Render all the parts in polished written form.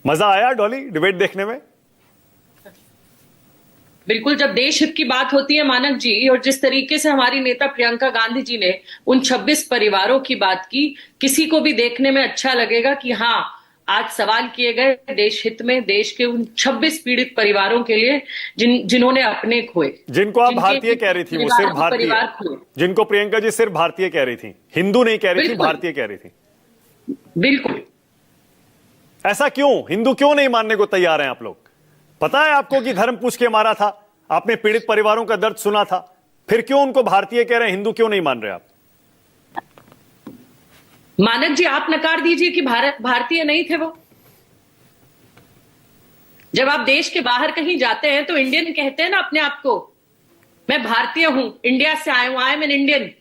मजा आया डॉली डिबेट देखने में? बिल्कुल, जब देश हित की बात होती है मानक जी, और जिस तरीके से हमारी नेता प्रियंका गांधी जी ने उन 26 परिवारों की बात की, किसी को भी देखने में अच्छा लगेगा कि हाँ, आज सवाल किए गए देश हित में, देश के उन 26 पीड़ित परिवारों के लिए जिन्होंने अपने खोए, जिनको आप भारतीय कह रही थी, वो सिर्फ भारतीय, जिनको प्रियंका जी सिर्फ भारतीय कह रही थी, हिंदू नहीं कह रही थी, भारतीय कह रही थी। बिल्कुल। ऐसा क्यों? हिंदू क्यों नहीं मानने को तैयार हैं आप लोग? पता है आपको कि धर्म पूछ के मारा था, आपने पीड़ित परिवारों का दर्द सुना था, फिर क्यों उनको भारतीय कह रहे हैं, हिंदू क्यों नहीं मान रहे आप? मानक जी, आप नकार दीजिए कि भारतीय नहीं थे वो। जब आप देश के बाहर कहीं जाते हैं तो इंडियन कहते हैं ना अपने आप को, मैं भारतीय हूं, इंडिया से आया हूं, आई एम एन इंडियन।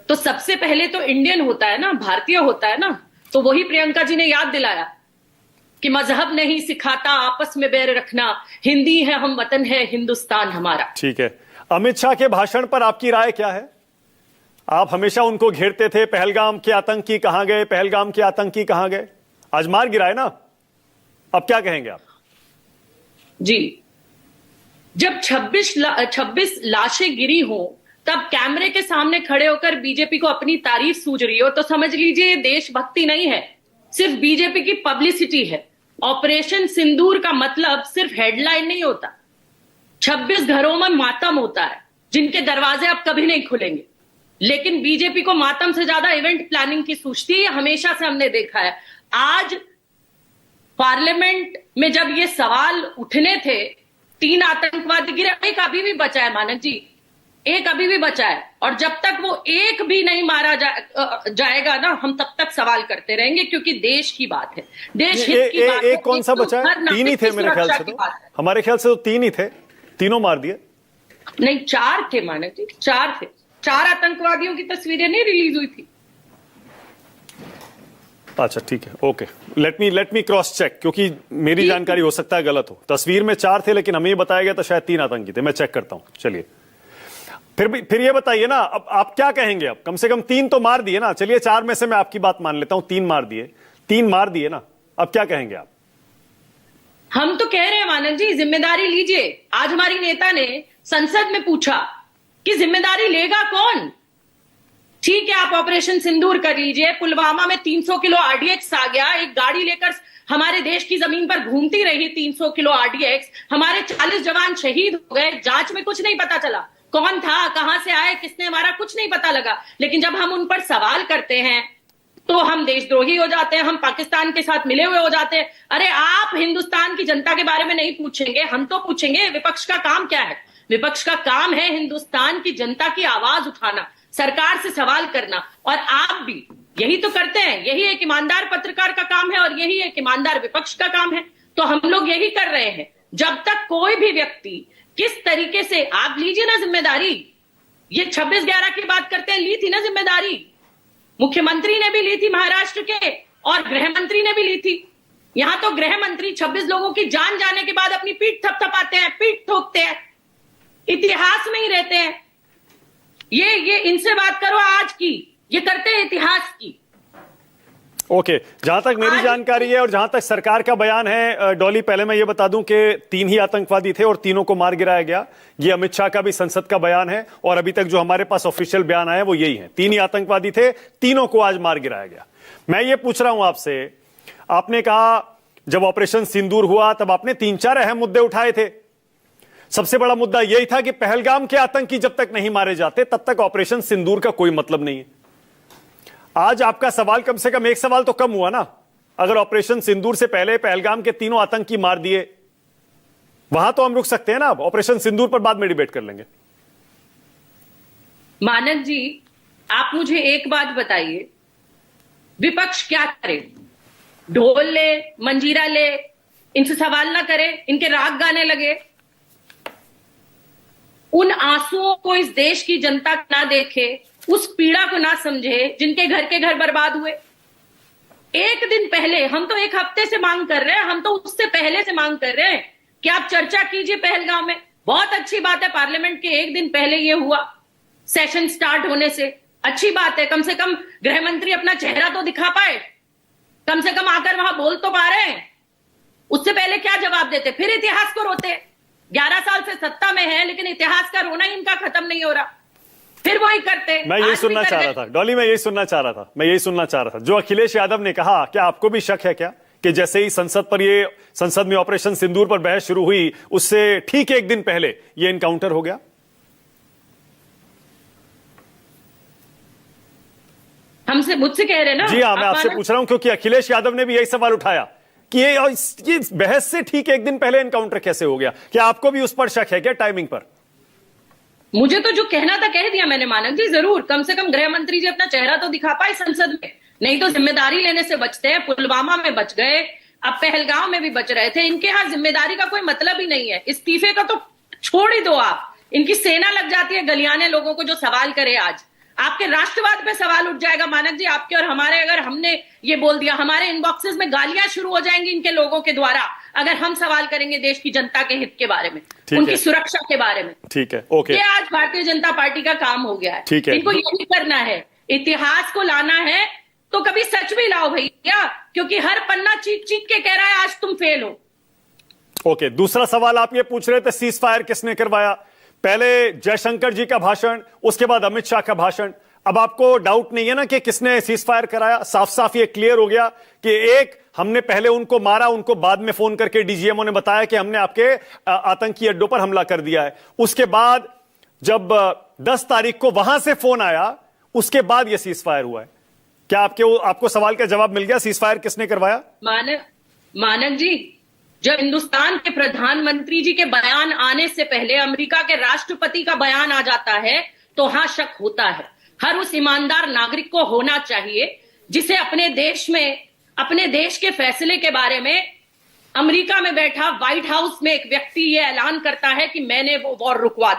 तो सबसे पहले तो इंडियन होता है ना, भारतीय होता है ना। तो वही प्रियंका जी ने याद दिलाया कि मजहब नहीं सिखाता आपस में बैर रखना, हिंदी है हम, वतन है हिंदुस्तान हमारा। ठीक है, अमित शाह के भाषण पर आपकी राय क्या है? आप हमेशा उनको घेरते थे, पहलगाम के आतंकी कहां गए, पहलगाम के आतंकी कहां गए, आज मार गिराए ना, अब क्या कहेंगे आप? जी, जब 26 लाशें गिरी हो, तब कैमरे के सामने खड़े होकर बीजेपी को अपनी तारीफ सूझ रही हो, तो समझ लीजिए ये देशभक्ति नहीं है, सिर्फ बीजेपी की पब्लिसिटी है। ऑपरेशन सिंदूर का मतलब सिर्फ हेडलाइन नहीं होता, 26 घरों में मातम होता है जिनके दरवाजे अब कभी नहीं खुलेंगे। लेकिन बीजेपी को मातम से ज्यादा इवेंट प्लानिंग की सूझती है, हमेशा से हमने देखा है। आज पार्लियामेंट में जब ये सवाल उठने थे, 3 आतंकवादी गिरे, एक अभी भी बचा है मानक जी, एक अभी भी बचा है, और जब तक वो एक भी नहीं मारा जाएगा ना, हम तब तक सवाल करते रहेंगे, क्योंकि देश की बात है, देश हित की बात है। एक कौन सा बचा है? 3 ही थे मेरे ख्याल से, तो हमारे ख्याल से तो 3 ही थे, तीनों मार दिए। नहीं, 4 थे मानक जी, 4 थे। 4 आतंकवादियों की तस्वीरें नहीं रिलीज हुई थी। अच्छा ठीक है, okay, let me cross check, क्योंकि मेरी जानकारी हो सकता है गलत हो। तस्वीर में 4 थे, लेकिन हमें ये बताया गया तो शायद 3 आतंकी थे। मैं चेक करता हूं। चलिए, फिर ये बताइए ना, अब आप क्या कहेंगे? अब कम से कम 3 तो मार दिए ना। चलिए 4 में से मैं आपकी बात मान लेता हूं, 3 मार दिए ना, अब क्या कहेंगे आप? हम तो कह रहे हैं मानक जी, जिम्मेदारी लीजिए। आज हमारी नेता ने संसद में पूछा कि जिम्मेदारी लेगा कौन? ठीक है, आप ऑपरेशन सिंदूर कर लीजिए, पुलवामा में 300 किलो आरडीएक्स आ गया, एक गाड़ी लेकर हमारे देश की जमीन पर घूमती रही 300 किलो आरडीएक्स, हमारे 40 जवान शहीद हो गए, जांच में कुछ नहीं पता चला कौन था, कहां से आए, किसने मारा, कुछ नहीं पता लगा। लेकिन जब हम उन पर सवाल करते हैं तो हम देशद्रोही हो जाते हैं, हम पाकिस्तान के साथ मिले हुए हो जाते हैं। अरे आप हिंदुस्तान की जनता के बारे में नहीं पूछेंगे, हम तो पूछेंगे। विपक्ष का काम क्या है? विपक्ष का काम है हिंदुस्तान की जनता की आवाज उठाना, सरकार से सवाल करना, और आप भी यही तो करते हैं। यही एक ईमानदार पत्रकार का काम है और यही एक ईमानदार विपक्ष का काम है। तो हम लोग यही कर रहे हैं। जब तक कोई भी व्यक्ति किस तरीके से, आप लीजिए ना जिम्मेदारी, ये 26/11 की बात करते हैं, ली थी ना जिम्मेदारी, मुख्यमंत्री ने भी ली थी महाराष्ट्र के, और गृह मंत्री ने भी ली थी। यहां तो गृह मंत्री 26 लोगों की जान जाने के बाद अपनी पीठ थपथपाते हैं, पीठ ठोकते हैं, इतिहास में ही रहते हैं। ये इनसे बात करो आज की, ये करते हैं इतिहास की। ओके, जहां तक मेरी जानकारी है और जहां तक सरकार का बयान है, डॉली, पहले मैं ये बता दूं कि 3 ही आतंकवादी थे और तीनों को मार गिराया गया। ये अमित शाह का भी संसद का बयान है, और अभी तक जो हमारे पास ऑफिशियल बयान आया वो यही है, 3 ही आतंकवादी थे, तीनों को आज मार गिराया गया। मैं ये पूछ रहा हूं आपसे, आपने कहा जब ऑपरेशन सिंदूर हुआ तब आपने 3-4 अहम मुद्दे उठाए थे। सबसे बड़ा मुद्दा यही था कि पहलगाम के आतंकी जब तक नहीं मारे जाते तब तक ऑपरेशन सिंदूर का कोई मतलब नहीं है। आज आपका सवाल कम से कम एक सवाल तो कम हुआ ना। अगर ऑपरेशन सिंदूर से पहले पहलगाम के तीनों आतंकी मार दिए, वहां तो हम रुक सकते हैं ना। अब ऑपरेशन सिंदूर पर बाद में डिबेट कर लेंगे। मानक जी, आप मुझे एक बात बताइए, विपक्ष क्या करे? ढोल ले, मंजीरा ले, इनसे सवाल ना करे, इनके राग गाने लगे, उन आंसुओं को इस देश की जनता ना देखे, उस पीड़ा को ना समझे जिनके घर के घर बर्बाद हुए। एक दिन पहले, हम तो एक हफ्ते से मांग कर रहे हैं, हम तो उससे पहले से मांग कर रहे हैं कि आप चर्चा कीजिए पहलगाम में। बहुत अच्छी बात है, पार्लियामेंट के एक दिन पहले ये हुआ, सेशन स्टार्ट होने से अच्छी बात है। कम से कम गृह मंत्री अपना चेहरा तो दिखा पाए, कम से कम आकर वहां बोल तो पा रहे हैं। उससे पहले क्या जवाब देते, फिर इतिहास को रोते। 11 साल से सत्ता में है लेकिन इतिहास का रोना ही इनका खत्म नहीं हो रहा, फिर वही करते। मैं यही सुनना चाह रहा था डॉली, मैं यही सुनना चाह रहा था जो अखिलेश यादव ने कहा। क्या आपको भी शक है क्या कि जैसे ही संसद में ऑपरेशन सिंदूर पर बहस शुरू हुई, उससे ठीक एक दिन पहले ये एनकाउंटर हो गया? मुझसे कह रहे ना? जी हाँ, मैं आपसे पूछ रहा हूं क्योंकि अखिलेश यादव ने भी यही सवाल उठाया कि ये बहस से ठीक एक दिन पहले एनकाउंटर कैसे हो गया। क्या आपको भी उस पर शक है क्या, टाइमिंग पर? मुझे तो जो कहना था कह दिया मैंने मानक जी। जरूर कम से कम गृह मंत्री जी अपना चेहरा तो दिखा पाए संसद में, नहीं तो जिम्मेदारी लेने से बचते हैं। पुलवामा में बच गए, अब पहलगांव में भी बच रहे थे। इनके यहां जिम्मेदारी का कोई मतलब ही नहीं है। इस्तीफे का तो छोड़ ही दो आप, इनकी सेना लग जाती है गलियाने लोगों को जो सवाल करे। आज आपके राष्ट्रवाद पे सवाल उठ जाएगा मानक जी, आपके और हमारे। अगर हमने ये बोल दिया, हमारे इनबॉक्सेस में गालियां शुरू हो जाएंगी इनके लोगों के द्वारा अगर हम सवाल करेंगे देश की जनता के हित के बारे में, उनकी सुरक्षा के बारे में। ठीक है, ओके। ये आज भारतीय जनता पार्टी का काम हो गया है। ठीक है, इनको यही करना है, इतिहास को लाना है तो कभी सच भी लाओ भैया, क्योंकि हर पन्ना चीख चीख के कह रहा है आज तुम फेल हो। ओके, दूसरा सवाल आप ये पूछ रहे थे सीज फायर किसने करवाया। पहले जयशंकर जी का भाषण, उसके बाद अमित शाह का भाषण। अब आपको डाउट नहीं है ना कि किसने सीज फायर कराया? साफ साफ ये क्लियर हो गया कि एक, हमने पहले उनको मारा, उनको बाद में फोन करके डीजीएमओ ने बताया कि हमने आपके आतंकी अड्डों पर हमला कर दिया है। उसके बाद जब 10 तारीख को वहां से फोन आया, उसके बाद यह सीज फायर हुआ है। क्या आपको सवाल का जवाब मिल गया, सीज फायर किसने करवाया? मानक जी, जब हिंदुस्तान के प्रधानमंत्री जी के बयान आने से पहले अमेरिका के राष्ट्रपति का बयान आ जाता है तो हां शक होता है। हर उस ईमानदार नागरिक को होना चाहिए जिसे अपने देश के फैसले के बारे में अमेरिका में बैठा व्हाइट हाउस में एक व्यक्ति ये ऐलान करता है कि मैंने वो वॉर रुकवा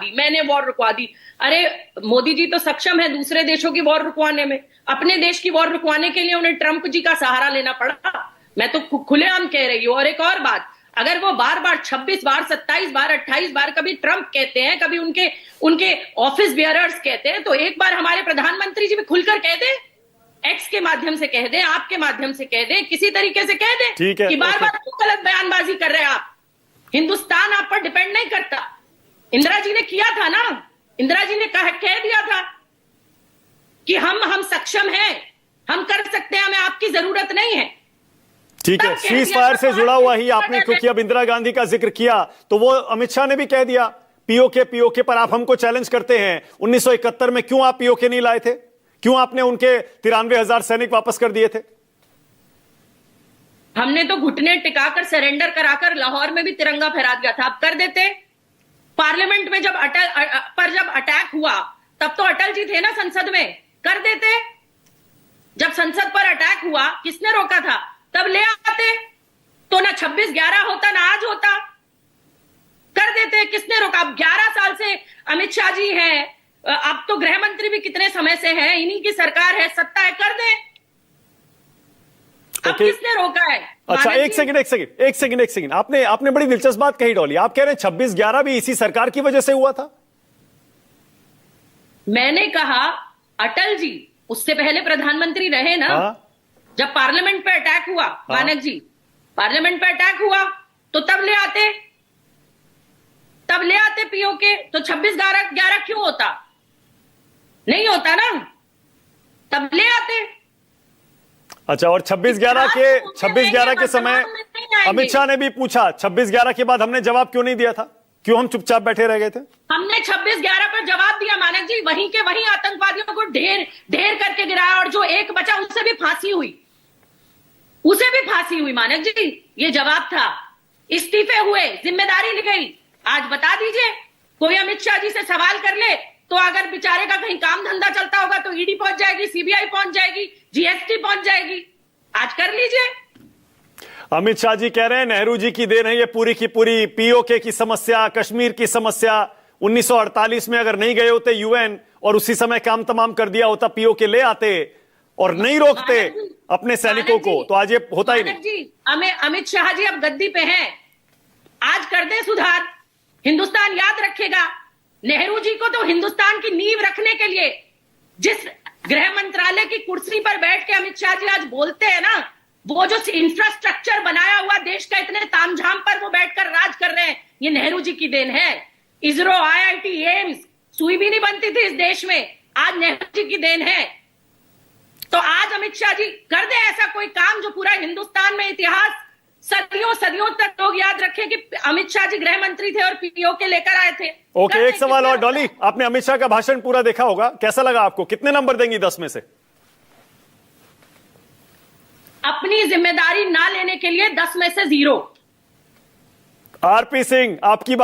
दी। अरे मोदी जी तो सक्षम है दूसरे देशों की वॉर रुकवाने में, अपने देश की वॉर रुकवाने के लिए उन्हें ट्रंप जी का सहारा लेना पड़ा। मैं तो खुलेआम कह रही हूं। और एक और बात, अगर वो बार 26 बार 27 बार 28 बार कभी ट्रंप कहते हैं, कभी उनके ऑफिस बियरर्स कहते हैं, तो एक बार हमारे प्रधानमंत्री जी भी खुलकर कह दे, एक्स के माध्यम से कह दे, आपके माध्यम से कह दे, किसी तरीके से कह दे कि बार बार क्यों गलत बयानबाजी कर रहे हैं आप। हिंदुस्तान आप पर डिपेंड नहीं करता। इंदिरा जी ने किया था ना, इंदिरा जी ने कह दिया था कि हम सक्षम हैं, हम कर सकते हैं, हमें आपकी जरूरत नहीं है। ठीक है, सीज फायर से जुड़ा हुआ ही आपने, क्योंकि अब इंदिरा गांधी का जिक्र किया तो वो अमित शाह ने भी कह दिया पीओके पर आप हमको चैलेंज करते हैं। 1971 में क्यों आप पीओके नहीं लाए थे? क्यों आपने उनके 93,000 सैनिक वापस कर दिए थे? हमने तो घुटने टिकाकर सरेंडर कराकर लाहौर में भी तिरंगा फहरा दिया था। आप कर देते। पार्लियामेंट में जब अटैक हुआ तब तो अटल जी थे ना संसद में, कर देते। जब संसद पर अटैक हुआ किसने रोका था? तब ले आते तो ना 26/11 होता ना आज होता, कर देते। किसने रोका? अब 11 साल से अमित शाह जी हैं, अब तो गृह मंत्री भी कितने समय से हैं, इन्हीं की सरकार है, सत्ता है, कर दे। अब किसने रोका है? अच्छा, एक सेकंड। आपने बड़ी दिलचस्प बात कही डॉली। आप कह रहे हैं 26/11 भी इसी सरकार की वजह से हुआ था? मैंने कहा अटल जी उससे पहले प्रधानमंत्री रहे ना। जब पार्लियामेंट पे अटैक हुआ मानक जी, पार्लियामेंट पे अटैक हुआ तो तब ले आते पीओके। तो 26/11 क्यों होता? नहीं होता ना, तब ले आते। अच्छा, और 26/11 के समय अमित शाह ने भी पूछा, 26/11 के बाद हमने जवाब क्यों नहीं दिया था? क्यों हम चुपचाप बैठे रह गए थे? हमने 26/11 पर जवाब दिया मानक जी, वहीं के वहीं आतंकवादियों को ढेर करके गिराया, और जो एक बचा उसे भी फांसी हुई मानक जी। ये जवाब था। इस्तीफे हुए, जिम्मेदारी ली गई। आज बता दीजिए, कोई अमित शाह जी से सवाल कर ले तो अगर बेचारे का कहीं काम धंधा चलता होगा तो ईडी पहुंच जाएगी, सीबीआई पहुंच जाएगी, जीएसटी पहुंच जाएगी। आज कर लीजिए। अमित शाह जी कह रहे हैं नेहरू जी की देन है ये पूरी की पूरी। पीओके की समस्या, कश्मीर की समस्या, 1948 में अगर नहीं गए होते यूएन और उसी समय काम तमाम कर दिया होता, पीओके ले आते और नहीं रोकते अपने सैनिकों को, तो आज ये होता ही नहीं। जी, अमित शाह जी अब गद्दी पे हैं, आज कर दे सुधार, हिंदुस्तान याद रखेगा। नेहरू जी को तो हिंदुस्तान की नींव रखने के लिए जिस गृह मंत्रालय की कुर्सी पर बैठ के अमित शाह जी आज बोलते हैं ना, वो जो इंफ्रास्ट्रक्चर बनाया हुआ देश का इतने तामझाम पर वो बैठकर राज कर रहे हैं, ये नेहरू जी की देन है। इसरो, IIT, एम्स, सुई भी नहीं बनती थी इस देश में, आज नेहरू जी की देन है। तो आज अमित शाह जी कर दे ऐसा कोई काम जो पूरा हिंदुस्तान में इतिहास सदियों सदियों तक लोग याद रखें कि अमित शाह जी गृह मंत्री थे और POK लेकर आए थे। ओके, एक सवाल और डॉली, आपने अमित शाह का भाषण पूरा देखा होगा, कैसा लगा आपको? कितने नंबर देंगी 10 में से? अपनी जिम्मेदारी ना लेने के लिए 10 में से 0। आरपी सिंह, आपकी